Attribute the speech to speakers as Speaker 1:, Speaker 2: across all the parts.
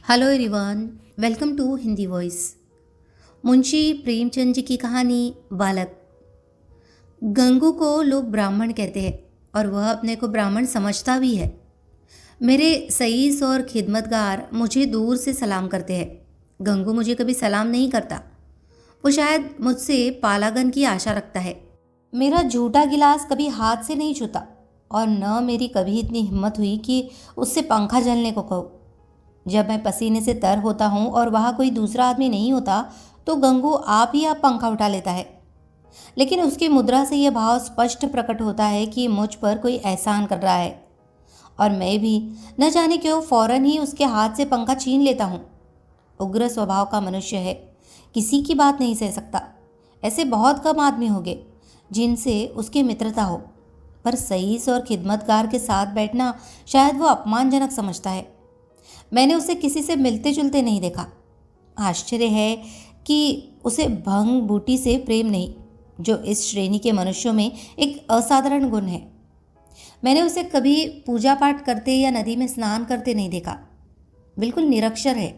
Speaker 1: Hello everyone, welcome to Hindi voice. Munshi Premchand ji की कहानी बालक। गंगू को लोग ब्राह्मण कहते हैं और वह अपने को ब्राह्मण समझता भी है। मेरे सईस और खिदमतगार मुझे दूर से सलाम करते हैं। गंगू मुझे कभी सलाम नहीं करता। वो शायद मुझसे पालागन की आशा रखता है। मेरा झूठा गिलास कभी हाथ से नहीं छूता और न मेरी कभी इतनी हिम्मत हुई कि उससे पंखा झलने को कहूँ। जब मैं पसीने से तर होता हूँ और वहाँ कोई दूसरा आदमी नहीं होता तो गंगू आप ही आप पंखा उठा लेता है। लेकिन उसकी मुद्रा से यह भाव स्पष्ट प्रकट होता है कि मुझ पर कोई एहसान कर रहा है और मैं भी न जाने क्यों फौरन ही उसके हाथ से पंखा छीन लेता हूँ। उग्र स्वभाव का मनुष्य है, किसी की बात नहीं सह सकता। ऐसे बहुत कम आदमी होंगे जिनसे उसकी मित्रता हो, पर सईस और खिदमतगार के साथ बैठना शायद वो अपमानजनक समझता है। मैंने उसे किसी से मिलते जुलते नहीं देखा। आश्चर्य है कि उसे भंग बूटी से प्रेम नहीं, जो इस श्रेणी के मनुष्यों में एक असाधारण गुण है। मैंने उसे कभी पूजा पाठ करते या नदी में स्नान करते नहीं देखा। बिल्कुल निरक्षर है,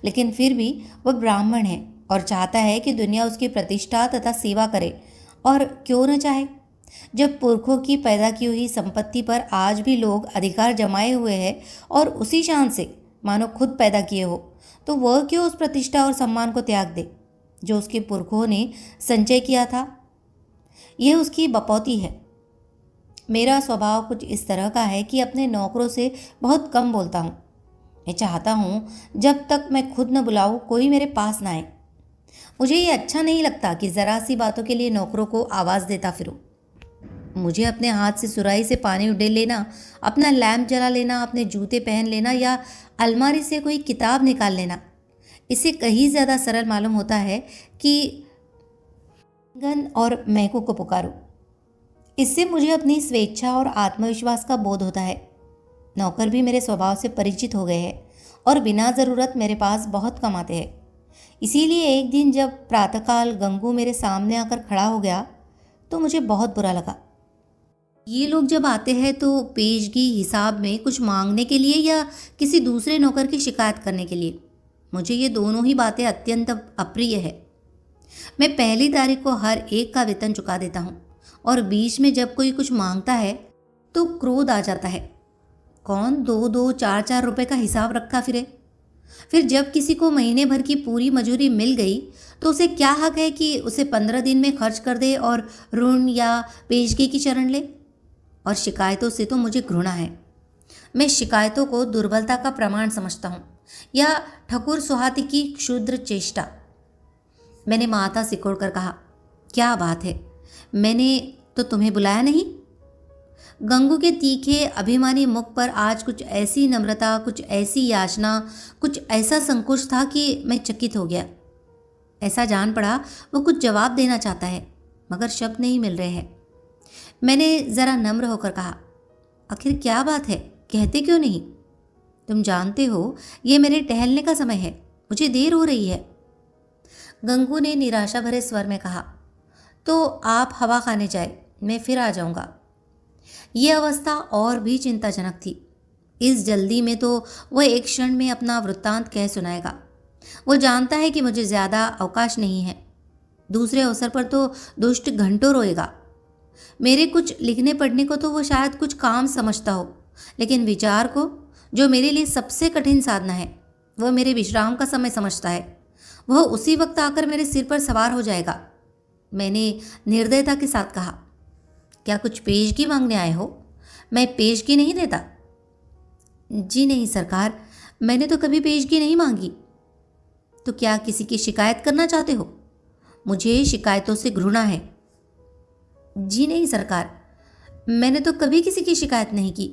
Speaker 1: लेकिन फिर भी वह ब्राह्मण है और चाहता है कि दुनिया उसकी प्रतिष्ठा तथा सेवा करे। और क्यों न चाहे, जब पुरखों की पैदा की हुई संपत्ति पर आज भी लोग अधिकार जमाए हुए हैं और उसी शान से मानो खुद पैदा किए हो, तो वह क्यों उस प्रतिष्ठा और सम्मान को त्याग दे जो उसके पुरखों ने संचय किया था। यह उसकी बपौती है। मेरा स्वभाव कुछ इस तरह का है कि अपने नौकरों से बहुत कम बोलता हूँ। मैं चाहता हूँ जब तक मैं खुद न बुलाऊँ कोई मेरे पास ना आए। मुझे ये अच्छा नहीं लगता कि ज़रा सी बातों के लिए नौकरों को आवाज़ देता फिरूँ। मुझे अपने हाथ से सुराही से पानी उड़ेल लेना, अपना लैंप जला लेना, अपने जूते पहन लेना या अलमारी से कोई किताब निकाल लेना, इससे कहीं ज़्यादा सरल मालूम होता है कि गन और महकू को पुकारूं। इससे मुझे अपनी स्वेच्छा और आत्मविश्वास का बोध होता है। नौकर भी मेरे स्वभाव से परिचित हो गए हैं और बिना ज़रूरत मेरे पास बहुत कम आते हैं। इसीलिए एक दिन जब प्रातःकाल गंगू मेरे सामने आकर खड़ा हो गया तो मुझे बहुत बुरा लगा। ये लोग जब आते हैं तो पेशगी हिसाब में कुछ मांगने के लिए या किसी दूसरे नौकर की शिकायत करने के लिए। मुझे ये दोनों ही बातें अत्यंत अप्रिय है। मैं पहली तारीख को हर एक का वेतन चुका देता हूँ और बीच में जब कोई कुछ मांगता है तो क्रोध आ जाता है। कौन 2-2, 4-4 रुपए का हिसाब रखता फिर जब किसी को महीने भर की पूरी मजूरी मिल गई तो उसे क्या हक है कि उसे 15 दिन में खर्च कर दे और ऋण या पेशगी की शरण ले। और शिकायतों से तो मुझे घृणा है। मैं शिकायतों को दुर्बलता का प्रमाण समझता हूँ या ठकुर सुहाती की क्षुद्र चेष्टा। मैंने माथा सिकोड़ कर कहा, क्या बात है, मैंने तो तुम्हें बुलाया नहीं। गंगू के तीखे अभिमानी मुख पर आज कुछ ऐसी नम्रता, कुछ ऐसी याचना, कुछ ऐसा संकोच था कि मैं चकित हो गया। ऐसा जान पड़ा वो कुछ जवाब देना चाहता है मगर शब्द नहीं मिल रहे हैं। मैंने ज़रा नम्र होकर कहा, आखिर क्या बात है, कहते क्यों नहीं? तुम जानते हो ये मेरे टहलने का समय है, मुझे देर हो रही है। गंगू ने निराशा भरे स्वर में कहा, तो आप हवा खाने जाए, मैं फिर आ जाऊंगा। ये अवस्था और भी चिंताजनक थी। इस जल्दी में तो वह एक क्षण में अपना वृत्तांत कह सुनाएगा। वो जानता है कि मुझे ज़्यादा अवकाश नहीं है। दूसरे अवसर पर तो दुष्ट घंटों रोएगा। मेरे कुछ लिखने पढ़ने को तो वो शायद कुछ काम समझता हो, लेकिन विचार को, जो मेरे लिए सबसे कठिन साधना है, वह मेरे विश्राम का समय समझता है। वह उसी वक्त आकर मेरे सिर पर सवार हो जाएगा। मैंने निर्दयता के साथ कहा, क्या कुछ पेशगी मांगने आए हो? मैं पेशगी नहीं देता। जी नहीं सरकार, मैंने तो कभी पेशगी नहीं मांगी। तो क्या किसी की शिकायत करना चाहते हो? मुझे शिकायतों से घृणा है। जी नहीं सरकार, मैंने तो कभी किसी की शिकायत नहीं की।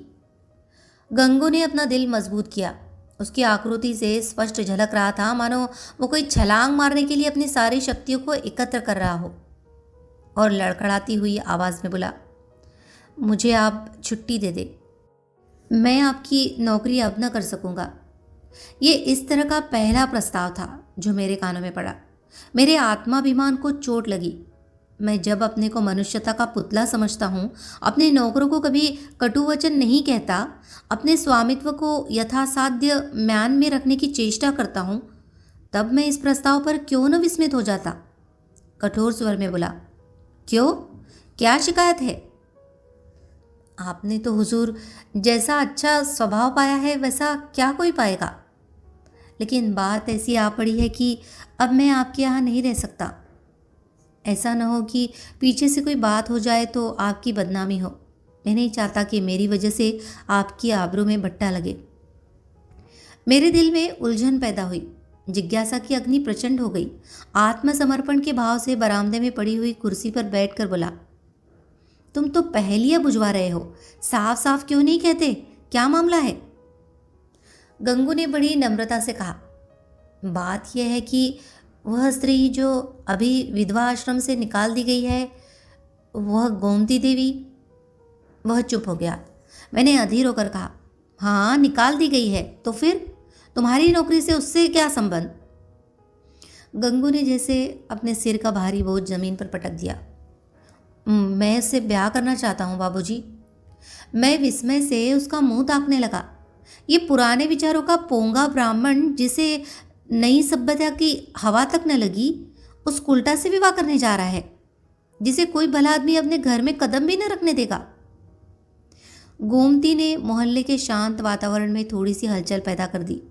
Speaker 1: गंगू ने अपना दिल मजबूत किया। उसकी आकृति से स्पष्ट झलक रहा था मानो वो कोई छलांग मारने के लिए अपनी सारी शक्तियों को एकत्र कर रहा हो। और लड़खड़ाती हुई आवाज़ में बोला, मुझे आप छुट्टी दे दे, मैं आपकी नौकरी अब न कर सकूँगा। ये इस तरह का पहला प्रस्ताव था जो मेरे कानों में पड़ा। मेरे आत्माभिमान को चोट लगी। मैं जब अपने को मनुष्यता का पुतला समझता हूँ, अपने नौकरों को कभी कटु वचन नहीं कहता, अपने स्वामित्व को यथासाध्य म्यान में रखने की चेष्टा करता हूँ, तब मैं इस प्रस्ताव पर क्यों न विस्मित हो जाता। कठोर स्वर में बोला, क्यों, क्या शिकायत है? आपने तो हुजूर जैसा अच्छा स्वभाव पाया है वैसा क्या कोई पाएगा, लेकिन बात ऐसी आ पड़ी है कि अब मैं आपके यहाँ नहीं रह सकता। ऐसा न हो कि पीछे से कोई बात हो जाए तो आपकी बदनामी हो। मैं नहीं चाहता कि मेरी वजह से आपकी आबरू में भट्टा लगे। मेरे दिल में उलझन पैदा हुई, जिज्ञासा की अग्नि प्रचंड हो गई। आत्मसमर्पण के भाव से बरामदे में पड़ी हुई कुर्सी पर बैठकर बोला, तुम तो पहेलियां बुझवा रहे हो, साफ साफ क्यों नहीं कहते, क्या मामला है? गंगू ने बड़ी नम्रता से कहा, बात यह है कि वह स्त्री जो अभी विधवा आश्रम से निकाल दी गई है, वह गोमती देवी। वह चुप हो गया। मैंने अधीर होकर कहा, हाँ निकाल दी गई है, तो फिर तुम्हारी नौकरी से उससे क्या संबंध? गंगू ने जैसे अपने सिर का भारी बोझ जमीन पर पटक दिया। मैं उससे ब्याह करना चाहता हूँ बाबूजी। मैं विस्मय से उसका मुंह ताकने लगा। ये पुराने विचारों का पोंगा ब्राह्मण जिसे नई सभ्यता की हवा तक न लगी, उस उल्टा से विवाह करने जा रहा है, जिसे कोई भला आदमी अपने घर में कदम भी न रखने देगा। गोमती ने मोहल्ले के शांत वातावरण में थोड़ी सी हलचल पैदा कर दी।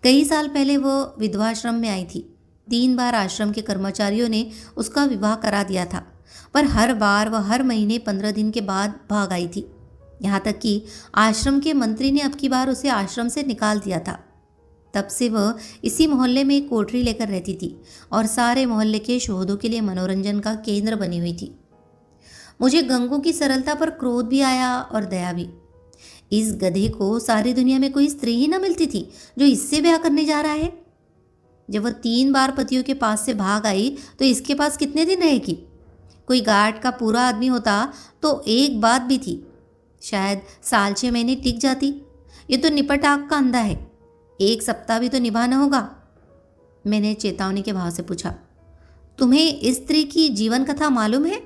Speaker 1: कई साल पहले वह विधवाश्रम में आई थी। 3 बार आश्रम के कर्मचारियों ने उसका विवाह करा दिया था, पर हर बार वह हर महीने 15 दिन के बाद भाग आई थी। यहाँ तक कि आश्रम के मंत्री ने अब की बार उसे आश्रम से निकाल दिया था। तब से वह इसी मोहल्ले में एक कोठरी लेकर रहती थी और सारे मोहल्ले के शोधों के लिए मनोरंजन का केंद्र बनी हुई थी। मुझे गंगू की सरलता पर क्रोध भी आया और दया भी। इस गधे को सारी दुनिया में कोई स्त्री ही न मिलती थी जो इससे ब्याह करने जा रहा है। जब वह 3 बार पतियों के पास से भाग आई तो इसके पास कितने दिन रहेगी? कोई गार्ड का पूरा आदमी होता तो एक बात भी थी, शायद साल 6 महीने टिक जाती। ये तो निपट आग का अंधा है, 1 सप्ताह भी तो निभाना होगा। मैंने चेतावनी के भाव से पूछा, तुम्हें इस स्त्री की जीवन कथा मालूम है?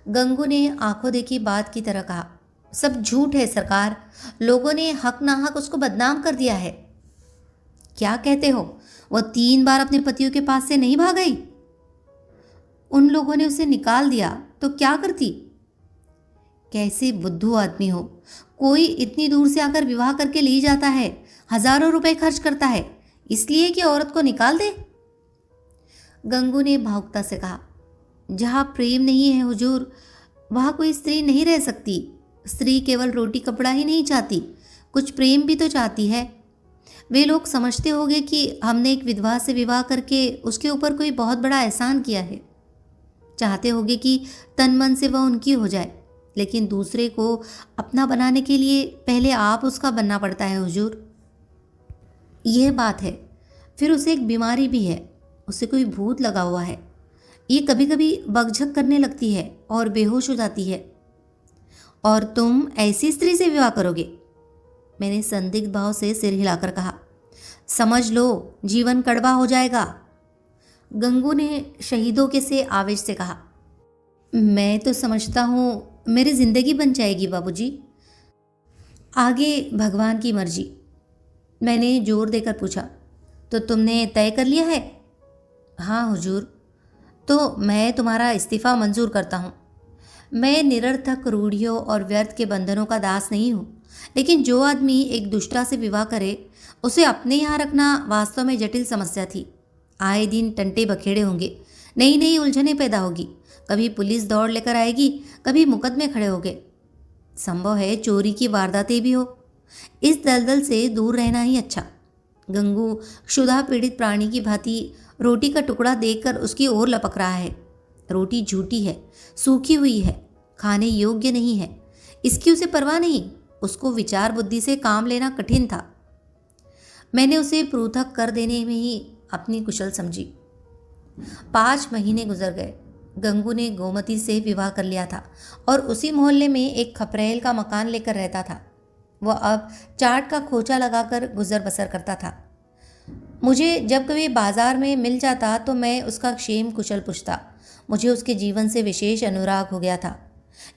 Speaker 1: गंगू ने आंखों देखी बात की तरह कहा, सब झूठ है सरकार, लोगों ने हक नाहक उसको बदनाम कर दिया है। क्या कहते हो? वह 3 बार अपने पतियों के पास से नहीं भाग गई? उन लोगों ने उसे निकाल दिया तो क्या करती? कैसे बुद्धू आदमी हो, कोई इतनी दूर से आकर विवाह करके ले जाता है, हजारों रुपए खर्च करता है, इसलिए कि औरत को निकाल दे? गंगू ने भावुकता से कहा, जहाँ प्रेम नहीं है हुजूर, वहाँ कोई स्त्री नहीं रह सकती। स्त्री केवल रोटी कपड़ा ही नहीं चाहती, कुछ प्रेम भी तो चाहती है। वे लोग समझते होंगे कि हमने एक विधवा से विवाह करके उसके ऊपर कोई बहुत बड़ा एहसान किया है। चाहते होंगे कि तन मन से वह उनकी हो जाए, लेकिन दूसरे को अपना बनाने के लिए पहले आप उसका बनना पड़ता है हुजूर। यह बात है। फिर उसे एक बीमारी भी है, उसे कोई भूत लगा हुआ है। ये कभी कभी बकझक करने लगती है और बेहोश हो जाती है। और तुम ऐसी स्त्री से विवाह करोगे? मैंने संदिग्ध भाव से सिर हिलाकर कहा, समझ लो जीवन कड़वा हो जाएगा। गंगू ने शहीदों के से आवेश से कहा, मैं तो समझता हूँ मेरी जिंदगी बन जाएगी बाबूजी, आगे भगवान की मर्जी। मैंने जोर देकर पूछा, तो तुमने तय कर लिया है? हाँ हुजूर। तो मैं तुम्हारा इस्तीफ़ा मंजूर करता हूँ। मैं निरर्थक रूढ़ियों और व्यर्थ के बंधनों का दास नहीं हूँ, लेकिन जो आदमी एक दुष्टा से विवाह करे उसे अपने यहाँ रखना वास्तव में जटिल समस्या थी। आए दिन टंटे बखेड़े होंगे, नई नई उलझनें पैदा होगी, कभी पुलिस दौड़ लेकर आएगी, कभी मुकदमे खड़े होंगे, संभव है चोरी की वारदातें भी हो। इस दलदल से दूर रहना ही अच्छा। गंगू क्षुधा पीड़ित प्राणी की भांति रोटी का टुकड़ा देखकर उसकी ओर लपक रहा है। रोटी झूठी है, सूखी हुई है, खाने योग्य नहीं है, इसकी उसे परवाह नहीं। उसको विचार बुद्धि से काम लेना कठिन था। मैंने उसे पृथक कर देने में ही अपनी कुशल समझी। 5 महीने गुजर गए। गंगू ने गोमती से विवाह कर लिया था और उसी मोहल्ले में एक खपरेल का मकान लेकर रहता था। वह अब चाट का खोचा लगाकर गुजर बसर करता था। मुझे जब कभी बाजार में मिल जाता तो मैं उसका क्षेम कुशल पूछता। मुझे उसके जीवन से विशेष अनुराग हो गया था।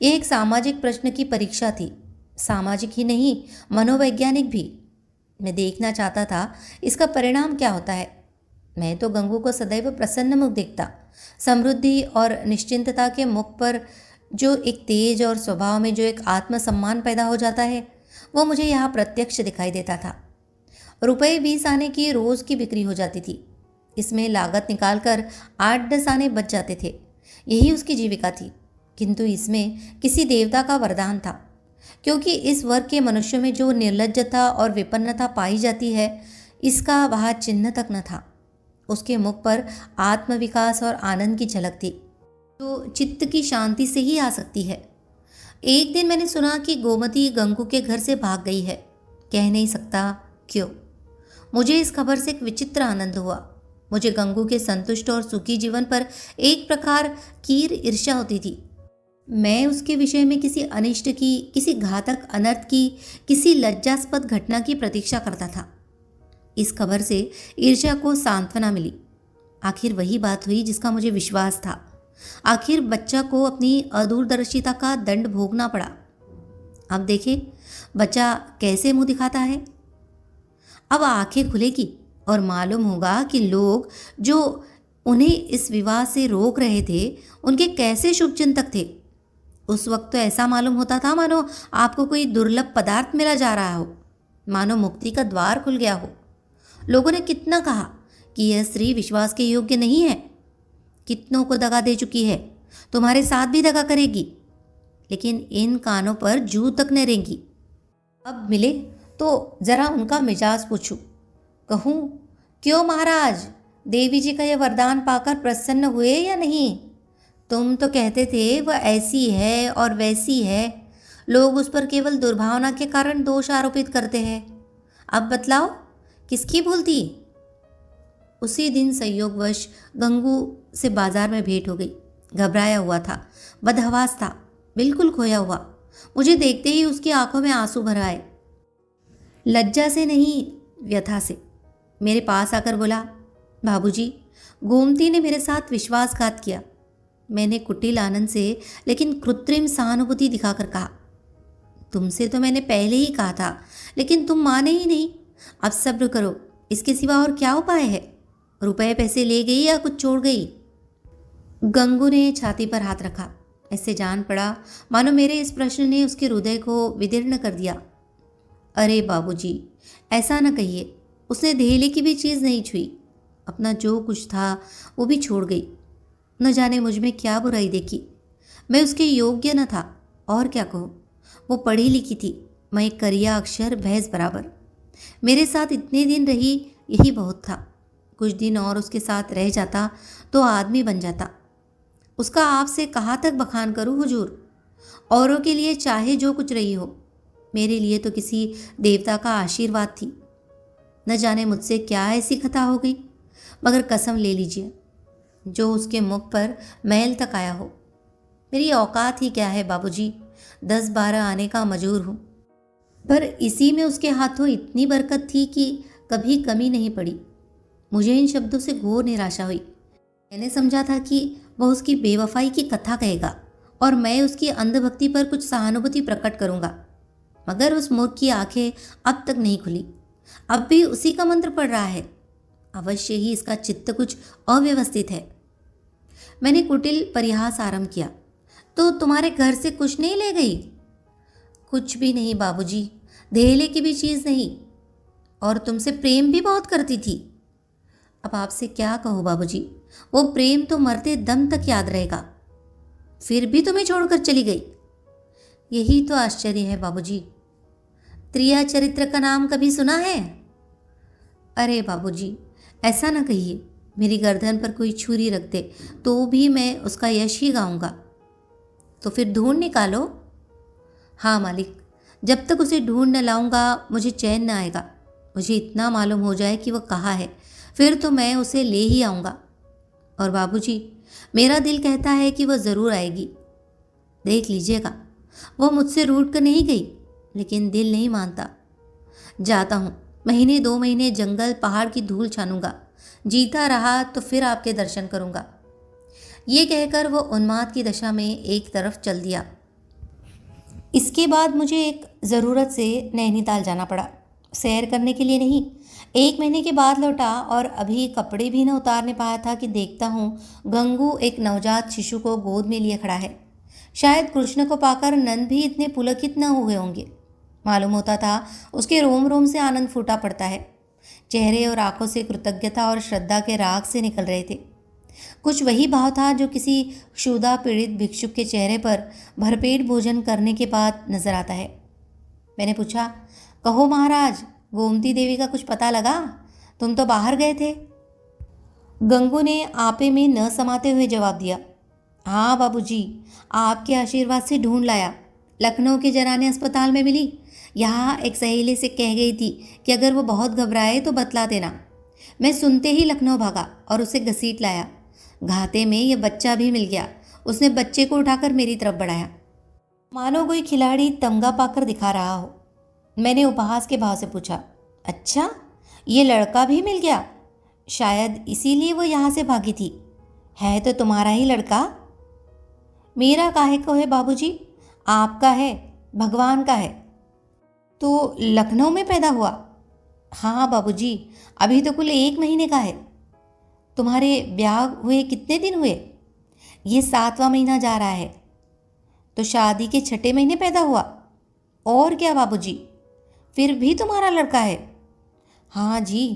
Speaker 1: यह एक सामाजिक प्रश्न की परीक्षा थी, सामाजिक ही नहीं, मनोवैज्ञानिक भी। मैं देखना चाहता था इसका परिणाम क्या होता है। मैं तो गंगू को सदैव प्रसन्न मुख देखता। समृद्धि और निश्चिंतता के मुख पर जो एक तेज और स्वभाव में जो एक आत्मसम्मान पैदा हो जाता है, वो मुझे यहाँ प्रत्यक्ष दिखाई देता था। रुपये 20 आने की रोज़ की बिक्री हो जाती थी। इसमें लागत निकालकर 8-10 आने बच जाते थे। यही उसकी जीविका थी। किंतु इसमें किसी देवता का वरदान था, क्योंकि इस वर्ग के मनुष्यों में जो निर्लज्जता और विपन्नता पाई जाती है, इसका वहाँ चिन्ह तक न था। उसके मुख पर आत्मविकास और आनंद की झलक थी, जो चित्त की शांति से ही आ सकती है। एक दिन मैंने सुना कि गोमती गंगू के घर से भाग गई है। कह नहीं सकता क्यों। मुझे इस खबर से एक विचित्र आनंद हुआ। मुझे गंगू के संतुष्ट और सुखी जीवन पर एक प्रकार की ईर्ष्या होती थी। मैं उसके विषय में किसी अनिष्ट की, किसी घातक अनर्थ की, किसी लज्जास्पद घटना की प्रतीक्षा करता था। इस खबर से ईर्ष्या को सांत्वना मिली। आखिर वही बात हुई जिसका मुझे विश्वास था। आखिर बच्चा को अपनी अदूरदर्शिता का दंड भोगना पड़ा। अब देखे बच्चा कैसे मुंह दिखाता है। अब आंखें खुलेगी और मालूम होगा कि लोग जो उन्हें इस विवाह से रोक रहे थे, उनके कैसे शुभचिंतक थे। उस वक्त तो ऐसा मालूम होता था मानो आपको कोई दुर्लभ पदार्थ मिला जा रहा हो, मानो मुक्ति का द्वार खुल गया हो। लोगों ने कितना कहा कि यह स्त्री विश्वास के योग्य नहीं है, कितनों को दगा दे चुकी है, तुम्हारे साथ भी दगा करेगी, लेकिन इन कानों पर जू तक न रेंगी। अब मिले तो जरा उनका मिजाज पूछूं, कहूँ क्यों महाराज, देवी जी का यह वरदान पाकर प्रसन्न हुए या नहीं? तुम तो कहते थे वह ऐसी है और वैसी है, लोग उस पर केवल दुर्भावना के कारण दोष आरोपित करते हैं। अब बतलाओ किसकी भूल थी? उसी दिन संयोगवश गंगू से बाजार में भेंट हो गई। घबराया हुआ था, बदहवास था, बिल्कुल खोया हुआ। मुझे देखते ही उसकी आंखों में आंसू भर आए। लज्जा से नहीं, व्यथा से। मेरे पास आकर बोला, बाबूजी, गोमती ने मेरे साथ विश्वासघात किया। मैंने कुटिल आनंद से लेकिन कृत्रिम सहानुभूति दिखाकर कहा, तुमसे तो मैंने पहले ही कहा था, लेकिन तुम माने ही नहीं। अब सब्र करो, इसके सिवा और क्या उपाय है? रुपए पैसे ले गई या कुछ छोड़ गई? गंगू ने छाती पर हाथ रखा। ऐसे जान पड़ा मानो मेरे इस प्रश्न ने उसके हृदय को विदीर्ण कर दिया। अरे बाबूजी, ऐसा न कहिए। उसने धेले की भी चीज़ नहीं छुई। अपना जो कुछ था वो भी छोड़ गई। न जाने मुझ में क्या बुराई देखी। मैं उसके योग्य न था, और क्या कहूँ। वो पढ़ी लिखी थी, मैं एक करिया अक्षर भैंस बराबर। मेरे साथ इतने दिन रही, यही बहुत था। कुछ दिन और उसके साथ रह जाता तो आदमी बन जाता। उसका आपसे कहाँ तक बखान करूँ हुजूर। औरों के लिए चाहे जो कुछ रही हो, मेरे लिए तो किसी देवता का आशीर्वाद थी। न जाने मुझसे क्या ऐसी खता हो गई, मगर कसम ले लीजिए, जो उसके मुख पर मैल तक आया हो। मेरी औकात ही क्या है बाबूजी, 10-12 आने का मजूर हूँ, पर इसी में उसके हाथों इतनी बरकत थी कि कभी कमी नहीं पड़ी। मुझे इन शब्दों से घोर निराशा हुई। मैंने समझा था कि वह उसकी बेवफाई की कथा कहेगा और मैं उसकी अंधभक्ति पर कुछ सहानुभूति प्रकट करूंगा, मगर उस मूर्ख की आंखें अब तक नहीं खुली। अब भी उसी का मंत्र पढ़ रहा है। अवश्य ही इसका चित्त कुछ अव्यवस्थित है। मैंने कुटिल परिहास आरंभ किया, तो तुम्हारे घर से कुछ नहीं ले गई? कुछ भी नहीं बाबूजी, धेले की भी चीज़ नहीं, और तुमसे प्रेम भी बहुत करती थी। अब आपसे क्या कहो बाबूजी, वो प्रेम तो मरते दम तक याद रहेगा। फिर भी तुम्हें छोड़कर चली गई, यही तो आश्चर्य है बाबूजी। त्रिया चरित्र का नाम कभी सुना है? अरे बाबूजी, ऐसा ना कहिए। मेरी गर्दन पर कोई छुरी रख दे तो भी मैं उसका यश ही गाऊंगा। तो फिर ढूंढ निकालो। हाँ मालिक, जब तक उसे ढूंढ न लाऊंगा मुझे चैन न आएगा। मुझे इतना मालूम हो जाए कि वह कहाँ है, फिर तो मैं उसे ले ही आऊँगा। और बाबूजी, मेरा दिल कहता है कि वह ज़रूर आएगी। देख लीजिएगा, वह मुझसे रूठ कर नहीं गई, लेकिन दिल नहीं मानता। जाता हूँ, महीने 2 महीने जंगल पहाड़ की धूल छानूंगा, जीता रहा तो फिर आपके दर्शन करूंगा। ये कहकर वो उन्माद की दशा में एक तरफ चल दिया। इसके बाद मुझे एक ज़रूरत से नैनीताल जाना पड़ा, सैर करने के लिए नहीं। 1 महीने के बाद लौटा और अभी कपड़े भी न उतारने पाया था कि देखता हूँ गंगू एक नवजात शिशु को गोद में लिए खड़ा है। शायद कृष्ण को पाकर नंद भी इतने पुलकित न हुए होंगे। मालूम होता था उसके रोम रोम से आनंद फूटा पड़ता है। चेहरे और आंखों से कृतज्ञता और श्रद्धा के राग से निकल रहे थे। कुछ वही भाव था जो किसी क्षुधा पीड़ित भिक्षुक के चेहरे पर भरपेट भोजन करने के बाद नजर आता है। मैंने पूछा, कहो महाराज, गोमती देवी का कुछ पता लगा? तुम तो बाहर गए थे। गंगू ने आपे में न समाते हुए जवाब दिया, हाँ बाबूजी, आपके आशीर्वाद से ढूंढ लाया। लखनऊ के जराने अस्पताल में मिली। यहाँ एक सहेली से कह गई थी कि अगर वो बहुत घबराए तो बतला देना। मैं सुनते ही लखनऊ भागा और उसे घसीट लाया। घाते में यह बच्चा भी मिल गया। उसने बच्चे को उठाकर मेरी तरफ बढ़ाया, मानो कोई खिलाड़ी तमगा पाकर दिखा रहा हो। मैंने उपहास के भाव से पूछा, अच्छा, ये लड़का भी मिल गया? शायद इसीलिए वो यहाँ से भागी थी। है तो तुम्हारा ही लड़का। मेरा काहे को है बाबूजी? आपका है, भगवान का है। तो लखनऊ में पैदा हुआ? हाँ बाबूजी, अभी तो कुल 1 महीने का है। तुम्हारे ब्याह हुए कितने दिन हुए? ये 7वां महीना जा रहा है। तो शादी के 6ठे महीने पैदा हुआ। और क्या बाबूजी, फिर भी तुम्हारा लड़का है? हाँ जी।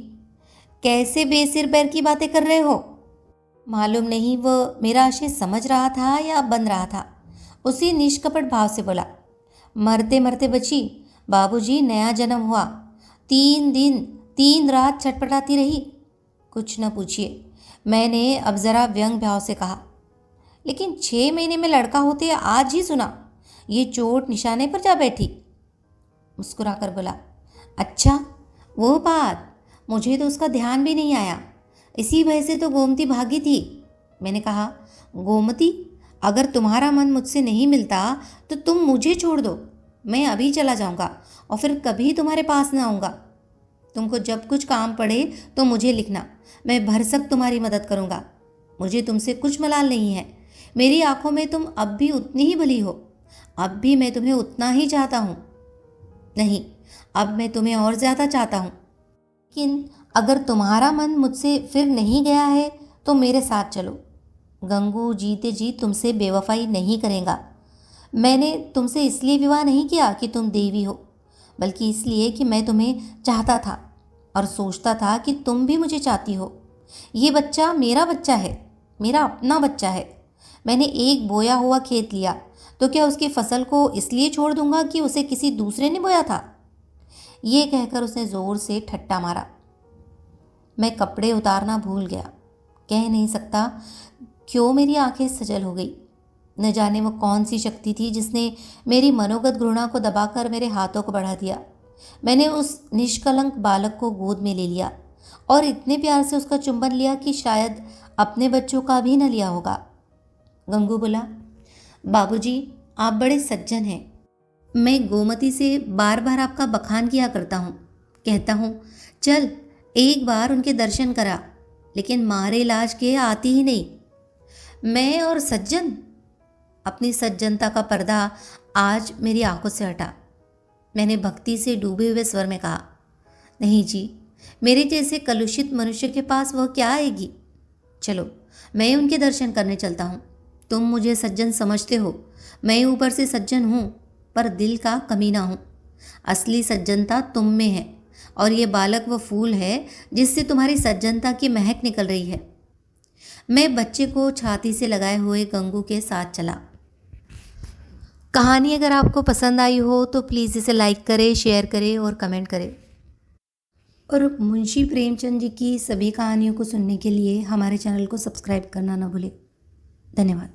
Speaker 1: कैसे बेसिर पैर की बातें कर रहे हो? मालूम नहीं वो मेरा आशय समझ रहा था या बन रहा था। उसी निष्कपट भाव से बोला, मरते मरते बची, बाबूजी नया जन्म हुआ। 3 दिन 3 रात छटपटाती रही। कुछ न पूछिए, मैंने अब ज़रा व्यंग भाव से कहा, लेकिन 6 महीने में लड़का होते आज ही सुना। ये चोट निशाने पर जा बैठी। मुस्कुराकर बोला, अच्छा वो बात, मुझे तो उसका ध्यान भी नहीं आया। इसी भय से तो गोमती भागी थी। मैंने कहा, गोमती, अगर तुम्हारा मन मुझसे नहीं मिलता तो तुम मुझे छोड़ दो। मैं अभी चला जाऊंगा और फिर कभी तुम्हारे पास ना आऊँगा। तुमको जब कुछ काम पड़े तो मुझे लिखना, मैं भरसक तुम्हारी मदद करूँगा। मुझे तुमसे कुछ मलाल नहीं है। मेरी आंखों में तुम अब भी उतनी ही भली हो। अब भी मैं तुम्हें उतना ही चाहता हूँ। नहीं, अब मैं तुम्हें और ज़्यादा चाहता हूँ। लेकिन अगर तुम्हारा मन मुझसे फिर नहीं गया है तो मेरे साथ चलो। गंगू जीते जी तुमसे बेवफाई नहीं करेगा। मैंने तुमसे इसलिए विवाह नहीं किया कि तुम देवी हो, बल्कि इसलिए कि मैं तुम्हें चाहता था और सोचता था कि तुम भी मुझे चाहती हो। ये बच्चा मेरा बच्चा है, मेरा अपना बच्चा है। मैंने एक बोया हुआ खेत लिया तो क्या उसकी फसल को इसलिए छोड़ दूंगा कि उसे किसी दूसरे ने बोया था? ये कहकर उसने ज़ोर से ठट्टा मारा। मैं कपड़े उतारना भूल गया। कह नहीं सकता क्यों मेरी आंखें सजल हो गई। न जाने वो कौन सी शक्ति थी जिसने मेरी मनोगत घृणा को दबाकर मेरे हाथों को बढ़ा दिया। मैंने उस निष्कलंक बालक को गोद में ले लिया और इतने प्यार से उसका चुंबन लिया कि शायद अपने बच्चों का भी न लिया होगा। गंगू बोला, बाबूजी, आप बड़े सज्जन हैं। मैं गोमती से बार बार आपका बखान किया करता हूँ। कहता हूँ, चल एक बार उनके दर्शन करा, लेकिन मारे इलाज के आती ही नहीं। मैं और सज्जन? अपनी सज्जनता का पर्दा आज मेरी आंखों से हटा। मैंने भक्ति से डूबे हुए स्वर में कहा, नहीं जी, मेरे जैसे कलुषित मनुष्य के पास वह क्या आएगी। चलो मैं उनके दर्शन करने चलता हूँ। तुम मुझे सज्जन समझते हो, मैं ऊपर से सज्जन हूँ पर दिल का कमीना हूँ। असली सज्जनता तुम में है और ये बालक वो फूल है जिससे तुम्हारी सज्जनता की महक निकल रही है। मैं बच्चे को छाती से लगाए हुए गंगू के साथ चला। कहानी अगर आपको पसंद आई हो तो प्लीज़ इसे लाइक करें, शेयर करें और कमेंट करें। और मुंशी प्रेमचंद जी की सभी कहानियों को सुनने के लिए हमारे चैनल को सब्सक्राइब करना ना भूलें। धन्यवाद।